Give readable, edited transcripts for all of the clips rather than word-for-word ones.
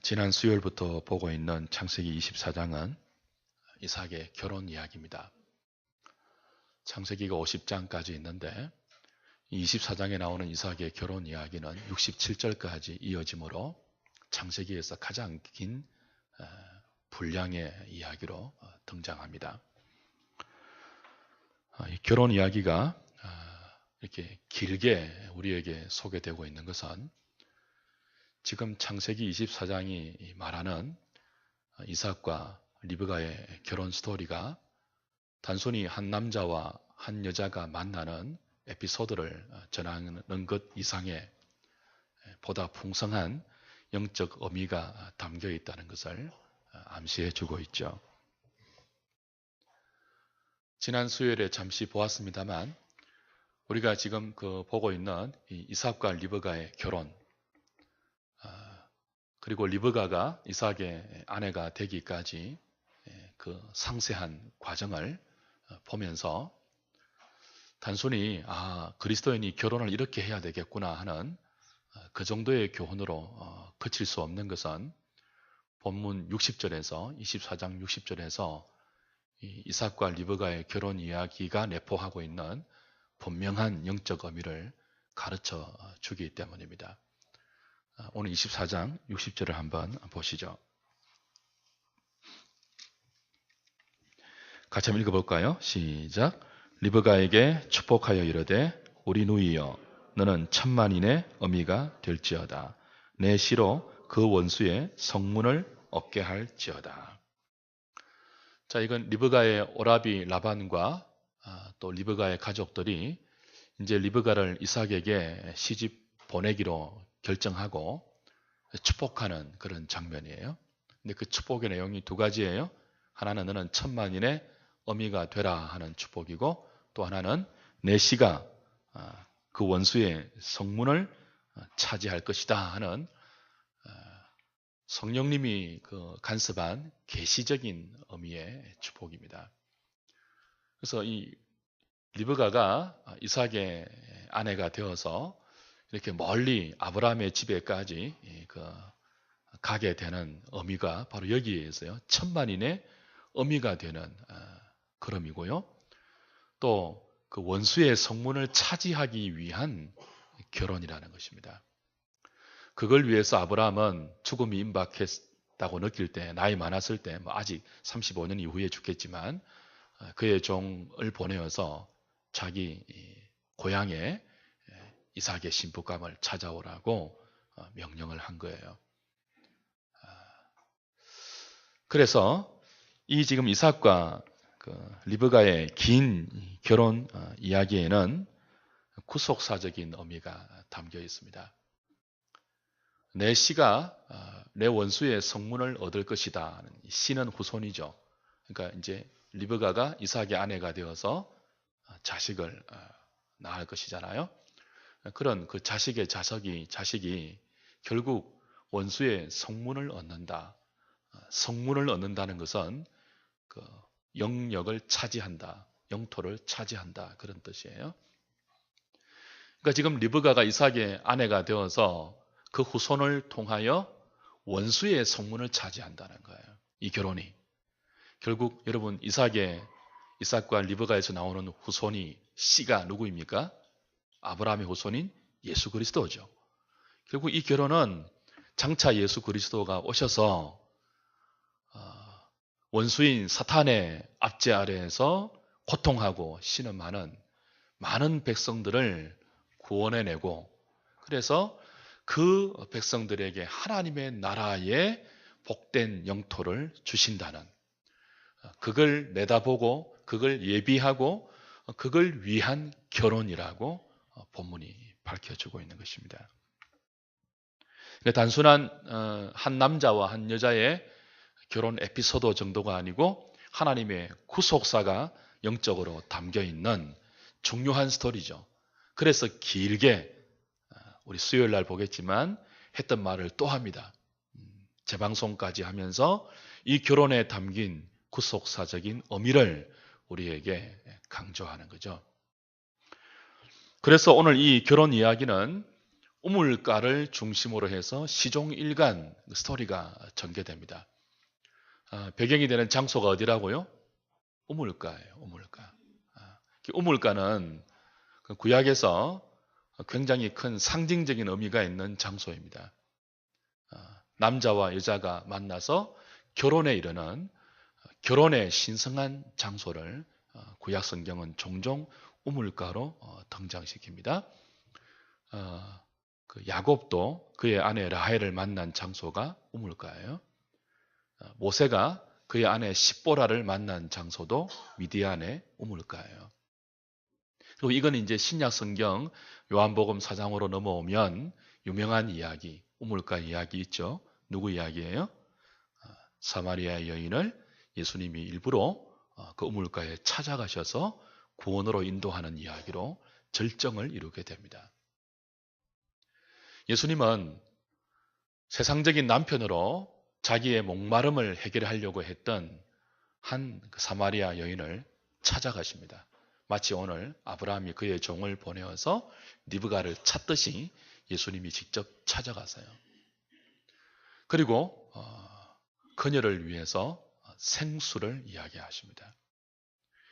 지난 수요일부터 보고 있는 창세기 24장은 이삭의 결혼 이야기입니다. 창세기가 50장까지 있는데 24장에 나오는 이삭의 결혼 이야기는 67절까지 이어지므로 창세기에서 가장 긴 분량의 이야기로 등장합니다. 이 결혼 이야기가 이렇게 길게 우리에게 소개되고 있는 것은 지금 창세기 24장이 말하는 이삭과 리브가의 결혼 스토리가 단순히 한 남자와 한 여자가 만나는 에피소드를 전하는 것 이상의 보다 풍성한 영적 의미가 담겨 있다는 것을 암시해 주고 있죠. 지난 수요일에 잠시 보았습니다만 우리가 지금 보고 있는 이삭과 리브가의 결혼, 그리고 리브가가 이삭의 아내가 되기까지 그 상세한 과정을 보면서 단순히 그리스도인이 결혼을 이렇게 해야 되겠구나 하는 그 정도의 교훈으로 그칠 수 없는 것은 본문 60절에서 24장 60절에서 이삭과 리브가의 결혼 이야기가 내포하고 있는 분명한 영적 의미를 가르쳐 주기 때문입니다. 오늘 24장 60절을 한번 보시죠. 같이 한번 읽어볼까요? 시작. 리브가에게 축복하여 이르되 우리 누이여 너는 천만인의 어미가 될지어다. 내 시로 그 원수의 성문을 얻게 할지어다. 자, 이건 리브가의 오라비 라반과 또 리브가의 가족들이 이제 리브가를 이삭에게 시집 보내기로 결정하고 축복하는 그런 장면이에요. 근데 그 축복의 내용이 두 가지예요. 하나는 너는 천만인의 어미가 되라 하는 축복이고, 또 하나는 내 씨가 그 원수의 성문을 차지할 것이다 하는 성령님이 간섭한 계시적인 의미의 축복입니다. 그래서 이 리브가가 이삭의 아내가 되어서 이렇게 멀리 아브라함의 집에까지 가게 되는 의미가 바로 여기에 있어요. 천만인의 의미가 되는 그런 의미고요. 또 그 원수의 성문을 차지하기 위한 결혼이라는 것입니다. 그걸 위해서 아브라함은 죽음이 임박했다고 느낄 때, 나이 많았을 때, 아직 35년 이후에 죽겠지만 그의 종을 보내어서 자기 고향에 이삭의 신부감을 찾아오라고 명령을 한 거예요. 그래서 이 지금 이삭과 리브가의 긴 결혼 이야기에는 구속사적인 의미가 담겨 있습니다. 내 씨가 내 원수의 성문을 얻을 것이다. 씨는 후손이죠. 그러니까 이제 리브가가 이삭의 아내가 되어서 자식을 낳을 것이잖아요. 그런 그 자식의 자식이 결국 원수의 성문을 얻는다. 성문을 얻는다는 것은 그 영역을 차지한다. 영토를 차지한다. 그런 뜻이에요. 그러니까 지금 리브가가 이삭의 아내가 되어서 그 후손을 통하여 원수의 성문을 차지한다는 거예요. 이 결혼이. 결국 여러분 이삭과 리브가에서 나오는 후손이 씨가 누구입니까? 아브라함의 후손인 예수 그리스도죠. 결국 이 결혼은 장차 예수 그리스도가 오셔서 원수인 사탄의 압제 아래에서 고통하고 신음하는 많은 백성들을 구원해내고, 그래서 그 백성들에게 하나님의 나라의 복된 영토를 주신다는, 그걸 내다보고 그걸 예비하고 그걸 위한 결혼이라고 본문이 밝혀주고 있는 것입니다. 단순한 한 남자와 한 여자의 결혼 에피소드 정도가 아니고 하나님의 구속사가 영적으로 담겨있는 중요한 스토리죠. 그래서 길게 우리 수요일 날 보겠지만 했던 말을 또 합니다. 재방송까지 하면서 이 결혼에 담긴 구속사적인 의미를 우리에게 강조하는 거죠. 그래서 오늘 이 결혼 이야기는 우물가를 중심으로 해서 시종일관 스토리가 전개됩니다. 배경이 되는 장소가 어디라고요? 우물가예요. 우물가. 우물가는 그 구약에서 굉장히 큰 상징적인 의미가 있는 장소입니다. 남자와 여자가 만나서 결혼에 이르는 결혼의 신성한 장소를 구약 성경은 종종 우물가로 등장시킵니다. 그 야곱도 그의 아내 라헬을 만난 장소가 우물가예요. 모세가 그의 아내 십보라를 만난 장소도 미디안의 우물가예요. 그리고 이건 이제 신약 성경 요한복음 4장으로 넘어오면 유명한 이야기, 우물가 이야기 있죠. 누구 이야기예요? 사마리아 여인을 예수님이 일부러 그 우물가에 찾아가셔서 구원으로 인도하는 이야기로 절정을 이루게 됩니다. 예수님은 세상적인 남편으로 자기의 목마름을 해결하려고 했던 한 사마리아 여인을 찾아가십니다. 마치 오늘 아브라함이 그의 종을 보내어서 리브가를 찾듯이 예수님이 직접 찾아가세요. 그리고 그녀를 위해서 생수를 이야기하십니다.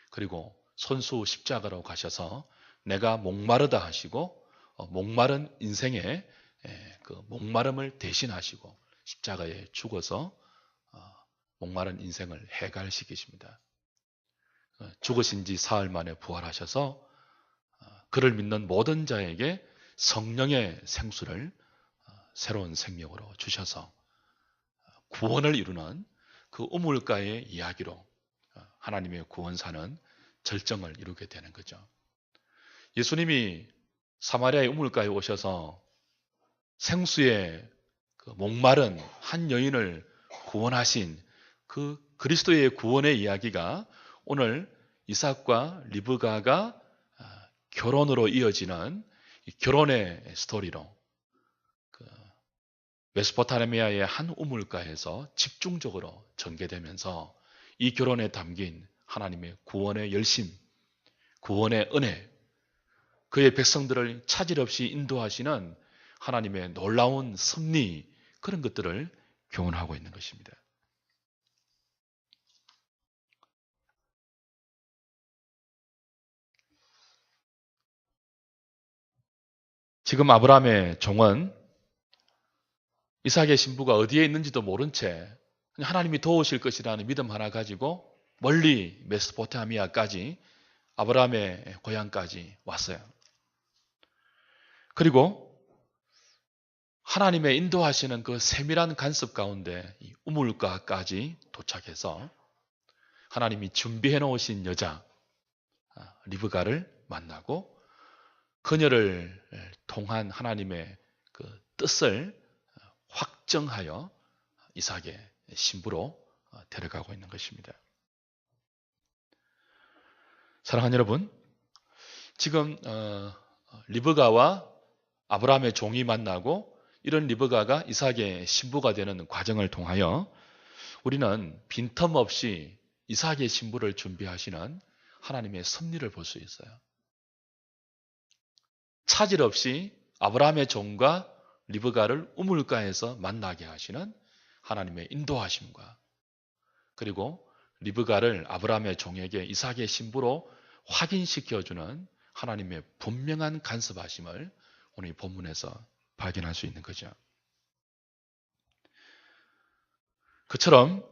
그리고 손수 십자가로 가셔서 내가 목마르다 하시고 목마른 인생의 그 목마름을 대신하시고 십자가에 죽어서 목마른 인생을 해갈시키십니다. 죽으신 지 사흘 만에 부활하셔서 그를 믿는 모든 자에게 성령의 생수를 새로운 생명으로 주셔서 구원을 이루는 그 우물가의 이야기로 하나님의 구원사는 절정을 이루게 되는 거죠. 예수님이 사마리아의 우물가에 오셔서 생수의 그 목마른 한 여인을 구원하신 그 그리스도의 구원의 이야기가 오늘 이삭과 리브가가 결혼으로 이어지는 결혼의 스토리로 메소포타미아의 한 우물가에서 집중적으로 전개되면서 이 결혼에 담긴 하나님의 구원의 열심, 구원의 은혜, 그의 백성들을 차질 없이 인도하시는 하나님의 놀라운 섭리, 그런 것들을 교훈하고 있는 것입니다. 지금 아브라함의 종은 이삭의 신부가 어디에 있는지도 모른 채 하나님이 도우실 것이라는 믿음 하나 가지고 멀리 메소포타미아까지 아브라함의 고향까지 왔어요. 그리고 하나님의 인도하시는 그 세밀한 간섭 가운데 이 우물가까지 도착해서 하나님이 준비해 놓으신 여자 리브가를 만나고 그녀를 통한 하나님의 그 뜻을 확정하여 이삭의 신부로 데려가고 있는 것입니다. 사랑하는 여러분, 지금 리브가와 아브라함의 종이 만나고 이런 리브가가 이삭의 신부가 되는 과정을 통하여 우리는 빈틈없이 이삭의 신부를 준비하시는 하나님의 섭리를 볼 수 있어요. 차질 없이 아브라함의 종과 리브가를 우물가에서 만나게 하시는 하나님의 인도하심과 그리고 리브가를 아브라함의 종에게 이삭의 신부로 확인시켜주는 하나님의 분명한 간섭하심을 오늘 이 본문에서 발견할 수 있는 거죠. 그처럼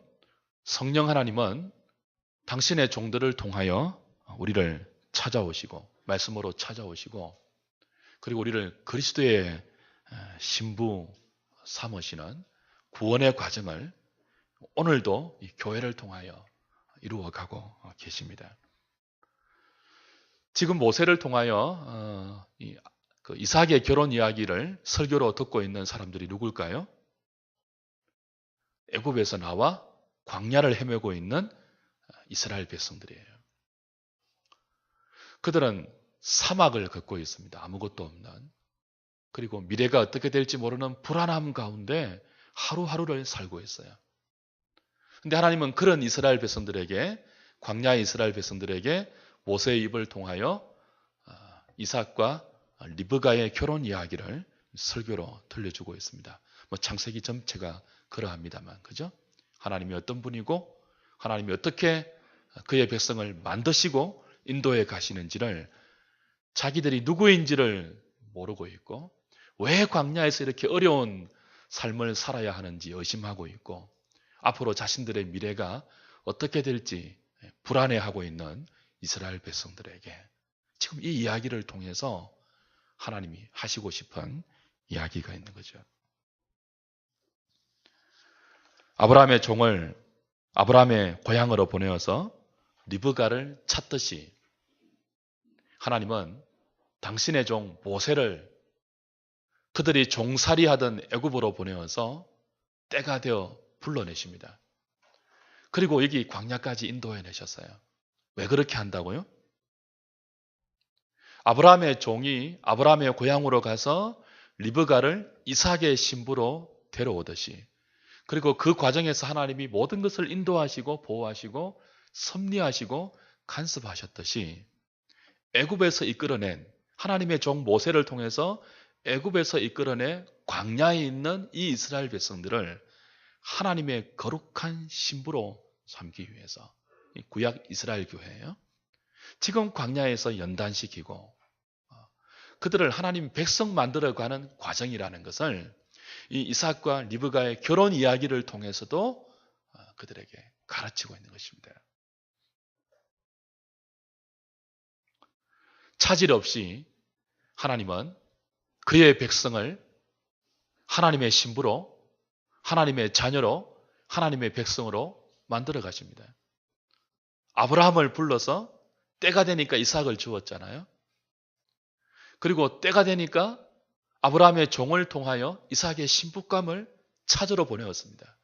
성령 하나님은 당신의 종들을 통하여 우리를 찾아오시고 말씀으로 찾아오시고 그리고 우리를 그리스도의 신부 삼으시는 구원의 과정을 오늘도 이 교회를 통하여 이루어가고 계십니다. 지금 모세를 통하여 이삭의 결혼 이야기를 설교로 듣고 있는 사람들이 누굴까요? 애굽에서 나와 광야를 헤매고 있는 이스라엘 백성들이에요. 그들은 사막을 걷고 있습니다. 아무것도 없는. 그리고 미래가 어떻게 될지 모르는 불안함 가운데 하루하루를 살고 있어요. 그런데 하나님은 그런 이스라엘 백성들에게, 광야의 이스라엘 백성들에게 모세의 입을 통하여 이삭과 리브가의 결혼 이야기를 설교로 들려주고 있습니다. 뭐 창세기 전체가 그러합니다만, 그죠? 하나님이 어떤 분이고 하나님이 어떻게 그의 백성을 만드시고 인도해 가시는지를 자기들이 누구인지를 모르고 있고 왜 광야에서 이렇게 어려운 삶을 살아야 하는지 의심하고 있고 앞으로 자신들의 미래가 어떻게 될지 불안해하고 있는 이스라엘 백성들에게 지금 이 이야기를 통해서 하나님이 하시고 싶은 이야기가 있는 거죠. 아브라함의 종을 아브라함의 고향으로 보내어서 리브가를 찾듯이 하나님은 당신의 종 모세를 그들이 종살이하던 애굽으로 보내어서 때가 되어 불러내십니다. 그리고 여기 광야까지 인도해내셨어요. 왜 그렇게 한다고요? 아브라함의 종이 아브라함의 고향으로 가서 리브가를 이삭의 신부로 데려오듯이 그리고 그 과정에서 하나님이 모든 것을 인도하시고 보호하시고 섭리하시고 간섭하셨듯이 애굽에서 이끌어낸 하나님의 종 모세를 통해서 애굽에서 이끌어내 광야에 있는 이 이스라엘 백성들을 하나님의 거룩한 신부로 삼기 위해서 구약 이스라엘 교회예요. 지금 광야에서 연단시키고 그들을 하나님 백성 만들어가는 과정이라는 것을 이 이삭과 리브가의 결혼 이야기를 통해서도 그들에게 가르치고 있는 것입니다. 차질 없이 하나님은 그의 백성을 하나님의 신부로, 하나님의 자녀로, 하나님의 백성으로 만들어 가십니다. 아브라함을 불러서 때가 되니까 이삭을 주었잖아요. 그리고 때가 되니까 아브라함의 종을 통하여 이삭의 신부감을 찾으러 보내었습니다.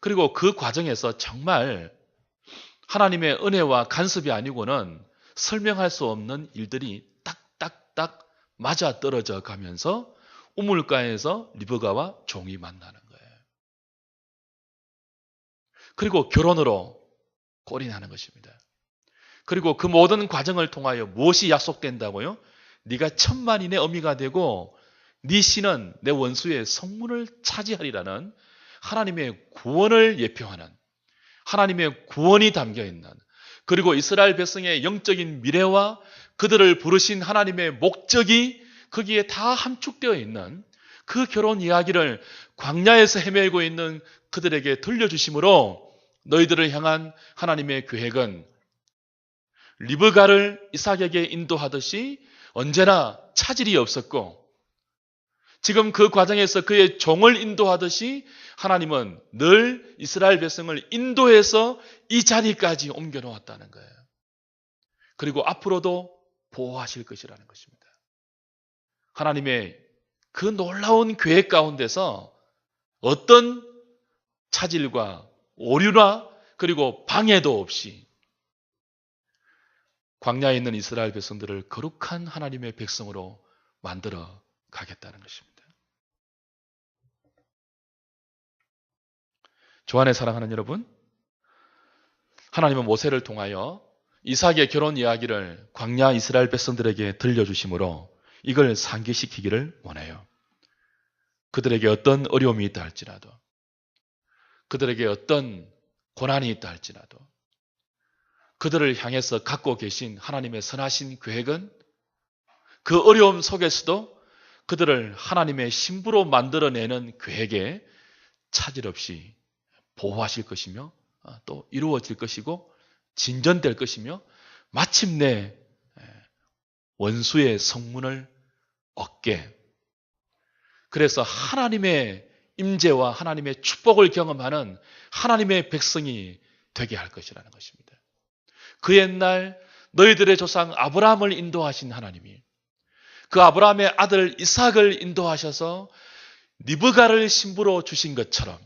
그리고 그 과정에서 정말 하나님의 은혜와 간섭이 아니고는 설명할 수 없는 일들이 딱딱딱 맞아 떨어져 가면서 우물가에서 리브가와 종이 만나는 거예요. 그리고 결혼으로 꼴이 나는 것입니다. 그리고 그 모든 과정을 통하여 무엇이 약속된다고요? 네가 천만인의 어미가 되고 네 씨는 내 원수의 성문을 차지하리라는 하나님의 구원을 예표하는 하나님의 구원이 담겨있는 그리고 이스라엘 백성의 영적인 미래와 그들을 부르신 하나님의 목적이 거기에 다 함축되어 있는 그 결혼 이야기를 광야에서 헤매고 있는 그들에게 들려주심으로 너희들을 향한 하나님의 계획은 리브가를 이삭에게 인도하듯이 언제나 차질이 없었고 지금 그 과정에서 그의 종을 인도하듯이 하나님은 늘 이스라엘 백성을 인도해서 이 자리까지 옮겨 놓았다는 거예요. 그리고 앞으로도 보호하실 것이라는 것입니다. 하나님의 그 놀라운 계획 가운데서 어떤 차질과 오류나 그리고 방해도 없이 광야에 있는 이스라엘 백성들을 거룩한 하나님의 백성으로 만들어 가겠다는 것입니다. 주 안에 사랑하는 여러분, 하나님은 모세를 통하여 이삭의 결혼 이야기를 광야 이스라엘 백성들에게 들려주심으로 이걸 상기시키기를 원해요. 그들에게 어떤 어려움이 있다 할지라도 그들에게 어떤 고난이 있다 할지라도 그들을 향해서 갖고 계신 하나님의 선하신 계획은 그 어려움 속에서도 그들을 하나님의 신부로 만들어내는 계획에 차질 없이 보호하실 것이며 또 이루어질 것이고 진전될 것이며 마침내 원수의 성문을 얻게 그래서 하나님의 임재와 하나님의 축복을 경험하는 하나님의 백성이 되게 할 것이라는 것입니다. 그 옛날 너희들의 조상 아브라함을 인도하신 하나님이 그 아브라함의 아들 이삭을 인도하셔서 리브가를 신부로 주신 것처럼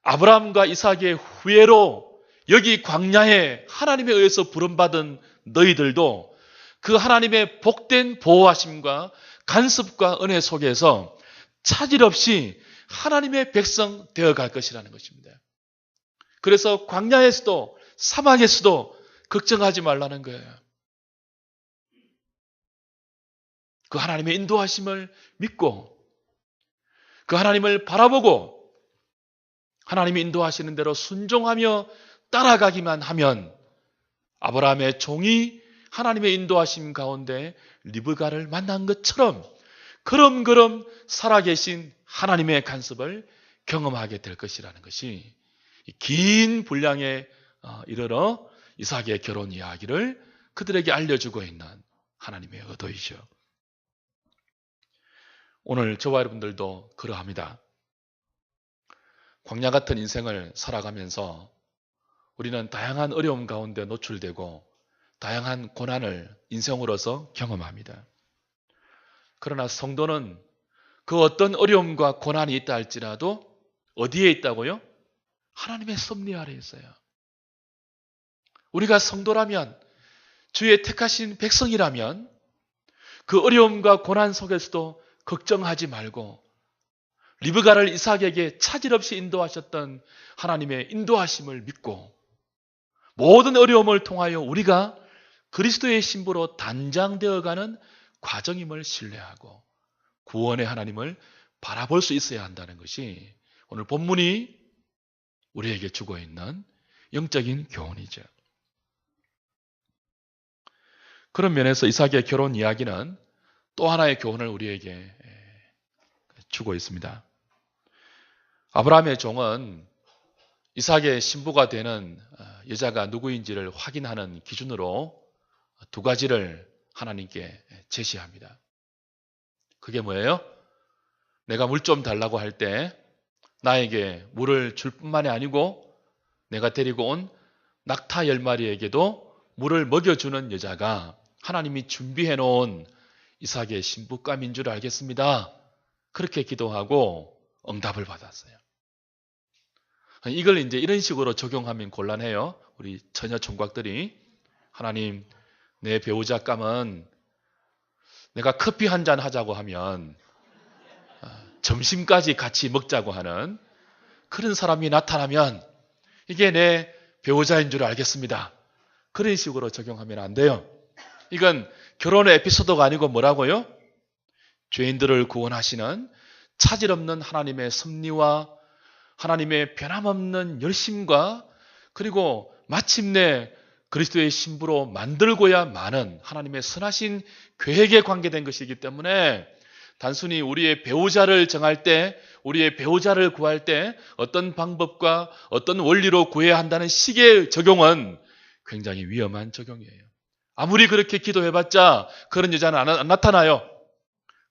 아브라함과 이삭의 후예로 여기 광야에 하나님에 의해서 부름받은 너희들도 그 하나님의 복된 보호하심과 간섭과 은혜 속에서 차질 없이 하나님의 백성 되어갈 것이라는 것입니다. 그래서 광야에서도 사막에서도 걱정하지 말라는 거예요. 그 하나님의 인도하심을 믿고 그 하나님을 바라보고 하나님이 인도하시는 대로 순종하며 따라가기만 하면 아브라함의 종이 하나님의 인도하심 가운데 리브가를 만난 것처럼 그럼그럼 살아계신 하나님의 간섭을 경험하게 될 것이라는 것이 긴 분량에 이르러 이삭의 결혼 이야기를 그들에게 알려주고 있는 하나님의 의도이죠. 오늘 저와 여러분들도 그러합니다. 광야 같은 인생을 살아가면서 우리는 다양한 어려움 가운데 노출되고 다양한 고난을 인생으로서 경험합니다. 그러나 성도는 그 어떤 어려움과 고난이 있다 할지라도 어디에 있다고요? 하나님의 섭리 아래 있어요. 우리가 성도라면, 주의 택하신 백성이라면 그 어려움과 고난 속에서도 걱정하지 말고 리브가를 이삭에게 차질 없이 인도하셨던 하나님의 인도하심을 믿고 모든 어려움을 통하여 우리가 그리스도의 신부로 단장되어가는 과정임을 신뢰하고 구원의 하나님을 바라볼 수 있어야 한다는 것이 오늘 본문이 우리에게 주고 있는 영적인 교훈이죠. 그런 면에서 이삭의 결혼 이야기는 또 하나의 교훈을 우리에게 주고 있습니다. 아브라함의 종은 이삭의 신부가 되는 여자가 누구인지를 확인하는 기준으로 두 가지를 하나님께 제시합니다. 그게 뭐예요? 내가 물 좀 달라고 할 때 나에게 물을 줄 뿐만이 아니고 내가 데리고 온 낙타 10마리에게도 물을 먹여주는 여자가 하나님이 준비해 놓은 이삭의 신부감인 줄 알겠습니다. 그렇게 기도하고 응답을 받았어요. 이걸 이제 이런 식으로 적용하면 곤란해요. 우리 처녀 총각들이 하나님, 내 배우자 감은 내가 커피 한 잔 하자고 하면 점심까지 같이 먹자고 하는 그런 사람이 나타나면 이게 내 배우자인 줄 알겠습니다. 그런 식으로 적용하면 안 돼요. 이건 결혼의 에피소드가 아니고 뭐라고요? 죄인들을 구원하시는 차질 없는 하나님의 섭리와 하나님의 변함없는 열심과 그리고 마침내 그리스도의 신부로 만들고야 마는 하나님의 선하신 계획에 관계된 것이기 때문에 단순히 우리의 배우자를 정할 때, 우리의 배우자를 구할 때 어떤 방법과 어떤 원리로 구해야 한다는 식의 적용은 굉장히 위험한 적용이에요. 아무리 그렇게 기도해봤자 그런 여자는 안 나타나요.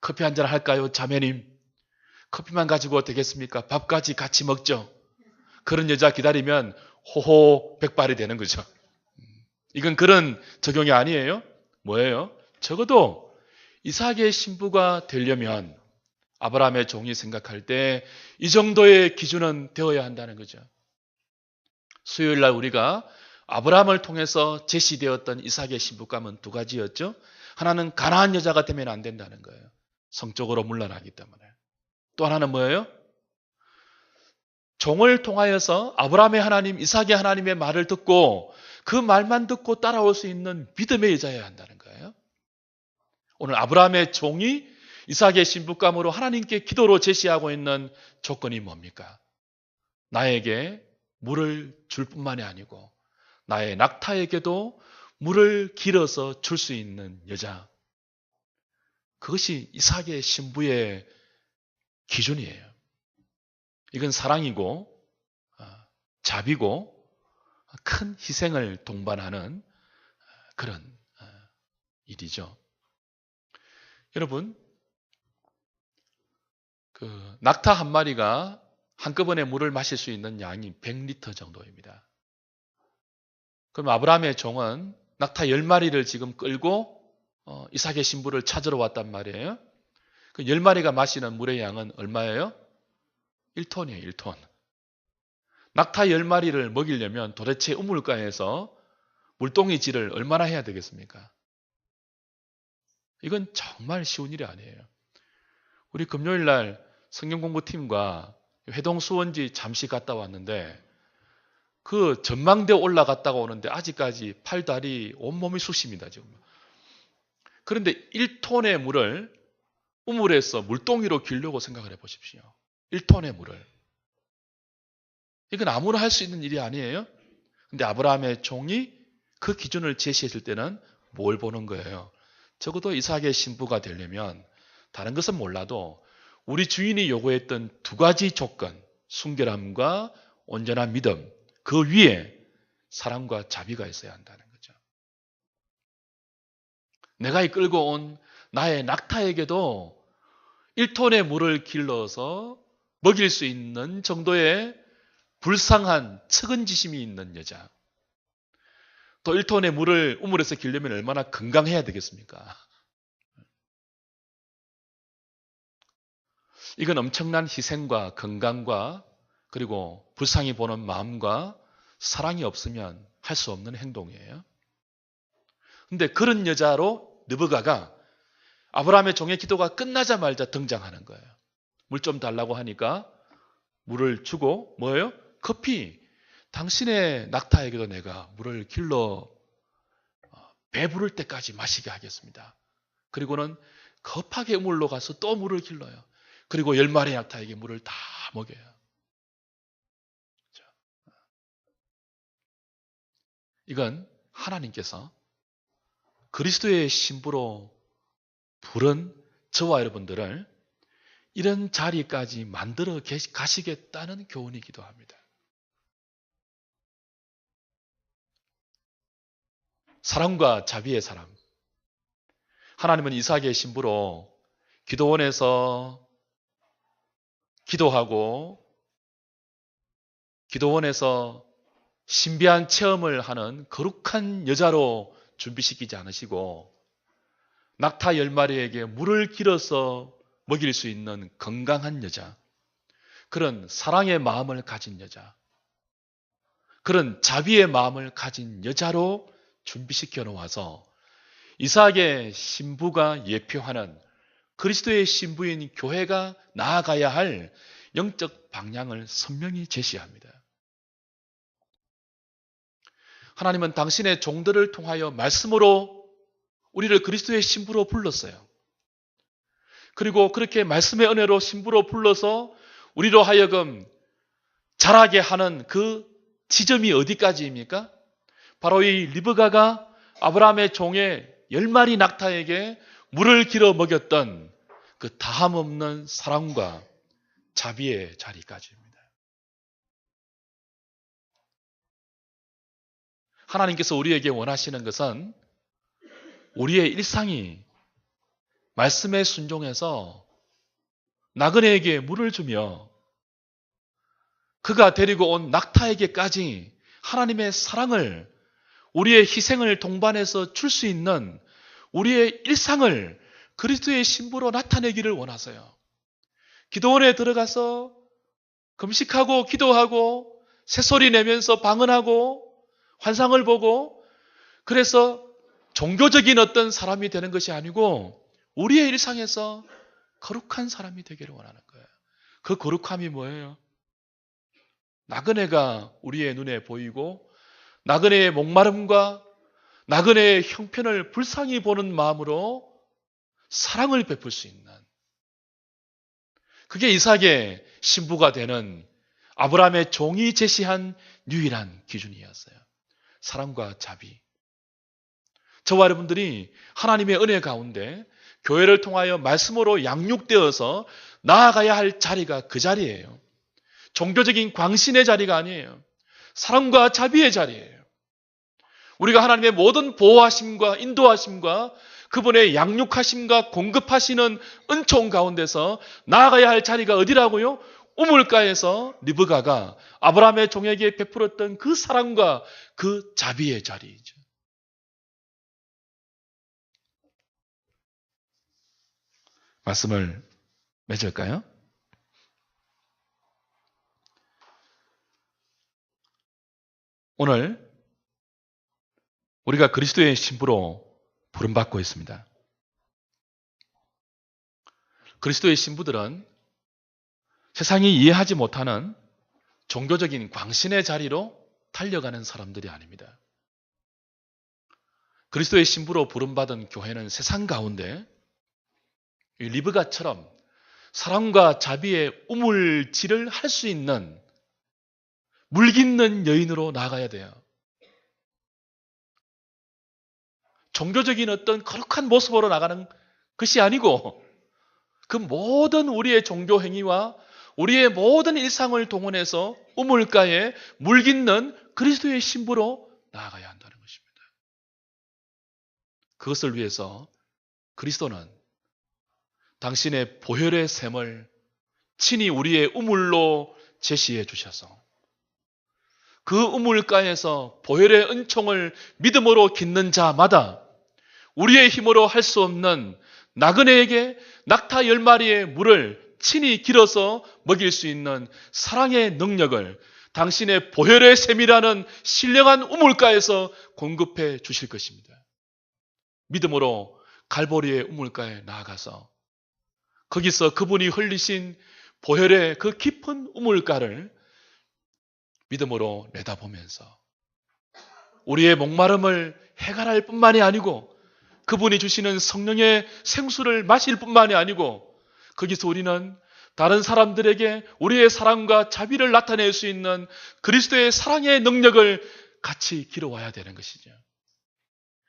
커피 한잔 할까요, 자매님? 커피만 가지고 되겠습니까? 밥까지 같이 먹죠. 그런 여자 기다리면 호호 백발이 되는 거죠. 이건 그런 적용이 아니에요. 뭐예요? 적어도 이삭의 신부가 되려면 아브라함의 종이 생각할 때 이 정도의 기준은 되어야 한다는 거죠. 수요일 날 우리가 아브라함을 통해서 제시되었던 이삭의 신부감은 두 가지였죠. 하나는 가난한 여자가 되면 안 된다는 거예요. 성적으로 문란하기 때문에. 또 하나는 뭐예요? 종을 통하여서 아브라함의 하나님, 이삭의 하나님의 말을 듣고 그 말만 듣고 따라올 수 있는 믿음의 여자여야 한다는 거예요. 오늘 아브라함의 종이 이삭의 신부감으로 하나님께 기도로 제시하고 있는 조건이 뭡니까? 나에게 물을 줄 뿐만이 아니고 나의 낙타에게도 물을 길어서 줄 수 있는 여자. 그것이 이삭의 신부의 기준이에요. 이건 사랑이고 자비고 큰 희생을 동반하는 그런 일이죠. 여러분, 그 낙타 한 마리가 한꺼번에 물을 마실 수 있는 양이 100리터 정도입니다. 그럼 아브라함의 종은 낙타 10마리를 지금 끌고 이삭의 신부를 찾으러 왔단 말이에요. 그 10마리가 마시는 물의 양은 얼마예요? 1톤이에요, 1톤. 낙타 10마리를 먹이려면 도대체 우물가에서 물동이질을 얼마나 해야 되겠습니까? 이건 정말 쉬운 일이 아니에요. 우리 금요일 날 성경공부팀과 회동 수원지 잠시 갔다 왔는데 그 전망대 올라갔다가 오는데 아직까지 팔, 다리, 온몸이 쑤십니다, 지금. 그런데 1톤의 물을 우물에서 물동이로 길려고 생각을 해보십시오. 1톤의 물을. 이건 아무나 할 수 있는 일이 아니에요. 근데 아브라함의 종이 그 기준을 제시했을 때는 뭘 보는 거예요? 적어도 이삭의 신부가 되려면 다른 것은 몰라도 우리 주인이 요구했던 두 가지 조건, 순결함과 온전한 믿음, 그 위에 사랑과 자비가 있어야 한다는 거죠. 내가 이끌고 온 나의 낙타에게도 1톤의 물을 길러서 먹일 수 있는 정도의 불쌍한 측은지심이 있는 여자. 또 1톤의 물을 우물에서 길려면 얼마나 건강해야 되겠습니까? 이건 엄청난 희생과 건강과 그리고 불쌍히 보는 마음과 사랑이 없으면 할 수 없는 행동이에요. 근데 그런 여자로 르브가가 아브라함의 종의 기도가 끝나자마자 등장하는 거예요. 물 좀 달라고 하니까 물을 주고 뭐예요? 커피. 당신의 낙타에게도 내가 물을 길러 배부를 때까지 마시게 하겠습니다. 그리고는 급하게 우물로 가서 또 물을 길러요. 그리고 10마리 낙타에게 물을 다 먹여요. 이건 하나님께서 그리스도의 신부로 부른 저와 여러분들을 이런 자리까지 만들어 가시겠다는 교훈이기도 합니다. 사랑과 자비의 사람. 하나님은 이삭의 신부로 기도원에서 기도하고 기도원에서 신비한 체험을 하는 거룩한 여자로 준비시키지 않으시고 낙타 10마리에게 물을 길어서 먹일 수 있는 건강한 여자, 그런 사랑의 마음을 가진 여자, 그런 자비의 마음을 가진 여자로 준비시켜 놓아서 이삭의 신부가 예표하는 그리스도의 신부인 교회가 나아가야 할 영적 방향을 선명히 제시합니다. 하나님은 당신의 종들을 통하여 말씀으로 우리를 그리스도의 신부로 불렀어요. 그리고 그렇게 말씀의 은혜로 신부로 불러서 우리로 하여금 자라게 하는 그 지점이 어디까지입니까? 바로 이 리브가가 아브라함의 종의 10마리 낙타에게 물을 길어 먹였던 그 다함없는 사랑과 자비의 자리까지입니다. 하나님께서 우리에게 원하시는 것은 우리의 일상이 말씀에 순종해서 나그네에게 물을 주며 그가 데리고 온 낙타에게까지 하나님의 사랑을, 우리의 희생을 동반해서 줄 수 있는 우리의 일상을 그리스도의 신부로 나타내기를 원하세요. 기도원에 들어가서 금식하고 기도하고 새소리 내면서 방언하고 환상을 보고 그래서 종교적인 어떤 사람이 되는 것이 아니고 우리의 일상에서 거룩한 사람이 되기를 원하는 거예요. 그 거룩함이 뭐예요? 나그네가 우리의 눈에 보이고 나그네의 목마름과 나그네의 형편을 불쌍히 보는 마음으로 사랑을 베풀 수 있는, 그게 이삭의 신부가 되는 아브라함의 종이 제시한 유일한 기준이었어요. 사랑과 자비. 저와 여러분들이 하나님의 은혜 가운데 교회를 통하여 말씀으로 양육되어서 나아가야 할 자리가 그 자리예요. 종교적인 광신의 자리가 아니에요. 사랑과 자비의 자리예요. 우리가 하나님의 모든 보호하심과 인도하심과 그분의 양육하심과 공급하시는 은총 가운데서 나아가야 할 자리가 어디라고요? 우물가에서 리브가가 아브라함의 종에게 베풀었던 그 사랑과 그 자비의 자리이죠. 말씀을 맺을까요? 오늘 우리가 그리스도의 신부로 부름받고 있습니다. 그리스도의 신부들은 세상이 이해하지 못하는 종교적인 광신의 자리로 달려가는 사람들이 아닙니다. 그리스도의 신부로 부름받은 교회는 세상 가운데 이 리브가처럼 사랑과 자비의 우물질을 할 수 있는 물깃는 여인으로 나아가야 돼요. 종교적인 어떤 거룩한 모습으로 나가는 것이 아니고 그 모든 우리의 종교 행위와 우리의 모든 일상을 동원해서 우물가에 물깃는 그리스도의 신부로 나아가야 한다는 것입니다. 그것을 위해서 그리스도는 당신의 보혈의 샘을 친히 우리의 우물로 제시해 주셔서 그 우물가에서 보혈의 은총을 믿음으로 짓는 자마다 우리의 힘으로 할 수 없는 나그네에게 낙타 10마리의 물을 친히 길어서 먹일 수 있는 사랑의 능력을 당신의 보혈의 샘이라는 신령한 우물가에서 공급해 주실 것입니다. 믿음으로 갈보리의 우물가에 나아가서 거기서 그분이 흘리신 보혈의 그 깊은 우물가를 믿음으로 내다보면서 우리의 목마름을 해결할 뿐만이 아니고 그분이 주시는 성령의 생수를 마실 뿐만이 아니고 거기서 우리는 다른 사람들에게 우리의 사랑과 자비를 나타낼 수 있는 그리스도의 사랑의 능력을 같이 기러와야 되는 것이죠.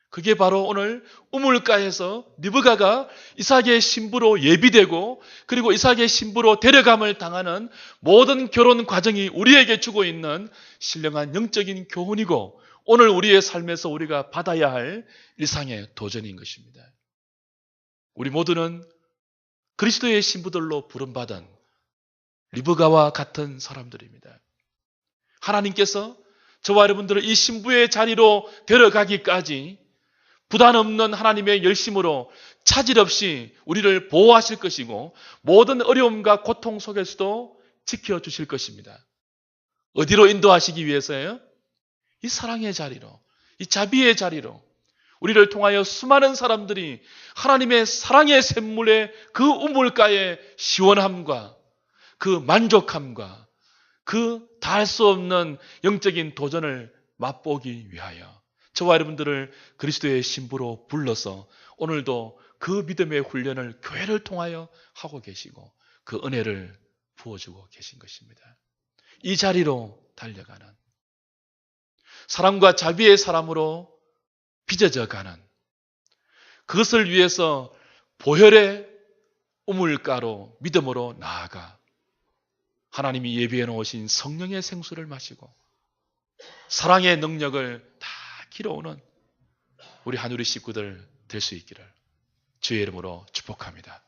그게 바로 오늘 우물가에서 리브가가 이삭의 신부로 예비되고 그리고 이삭의 신부로 데려감을 당하는 모든 결혼 과정이 우리에게 주고 있는 신령한 영적인 교훈이고 오늘 우리의 삶에서 우리가 받아야 할 일상의 도전인 것입니다. 우리 모두는 그리스도의 신부들로 부름받은 리브가와 같은 사람들입니다. 하나님께서 저와 여러분들을 이 신부의 자리로 데려가기까지 부담 없는 하나님의 열심으로 차질 없이 우리를 보호하실 것이고 모든 어려움과 고통 속에서도 지켜주실 것입니다. 어디로 인도하시기 위해서예요? 이 사랑의 자리로, 이 자비의 자리로 우리를 통하여 수많은 사람들이 하나님의 사랑의 샘물의 그 우물가의 시원함과 그 만족함과 그 다할 수 없는 영적인 도전을 맛보기 위하여 저와 여러분들을 그리스도의 신부로 불러서 오늘도 그 믿음의 훈련을 교회를 통하여 하고 계시고 그 은혜를 부어주고 계신 것입니다. 이 자리로 달려가는 사랑과 자비의 사람으로 빚어져 가는 그것을 위해서 보혈의 우물가로 믿음으로 나아가 하나님이 예비해 놓으신 성령의 생수를 마시고 사랑의 능력을 다 길어오는 우리 한우리 식구들 될 수 있기를 주의 이름으로 축복합니다.